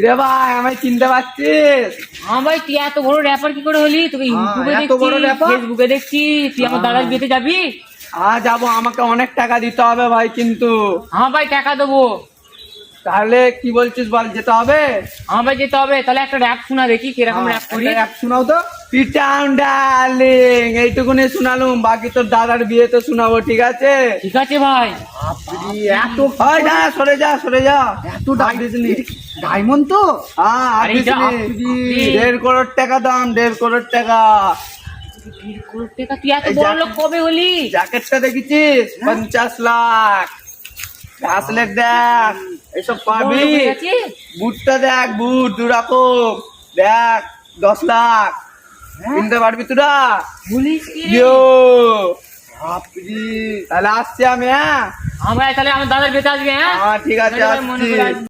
রে ভাই আমায় চিনতে পারছিস? হ্যাঁ ভাই, তুই এত বড় র্যাপার কি করে হলি? তোকে ইউটিউবে এত দেখছি, বড় rapper? ফেসবুকে দেখছি, তুই আমার দাদার বিয়েতে যাবি? যাবো, আমাকে অনেক টাকা দিতে হবে ভাই কিন্তু। হ্যাঁ ভাই, টাকা দেবো। তাহলে কি বলছিস বল, যেতে হবে? হ্যাঁ ভাই, যেতে হবে। তাহলে একটা র্যাপ শোনা দেখি, কিরকম র্যাপ করি। এক শোনাও তো। পিটাউন ডার্লিং এইটুকুনি শোনালুম, বাকি তোর দাদার বিয়েতে শোনাবো, ঠিক আছে? ঠিক আছে ভাই। এত না, সরে যা সরে যা, এত ডাক দিসনি। ডায়মন্ড তো আরে এটা আপনি। 1.5 কোটি টাকা দাম, 1.5 কোটি টাকা। 1.5 কোটি টাকা? তুই এত বড় লোক কবে হলি? জ্যাকেটটা দেখেছিস? 50 লাখ। ব্রাসলেট দেখ, এসব পাবি। বড় হয়ে গেছে। বুটটা দেখ, বুট 2 রকম দেখ, 10 লাখ। কিনতে পারবি তোরা? বলিস কি রে? ইয়ো তাহলে আসছি আমি। হ্যাঁ হ্যাঁ ভাই, তাহলে আমার দাদার বিয়েতে আসবে। হ্যাঁ ঠিক আছে, মনে করে আসছি। আসবি।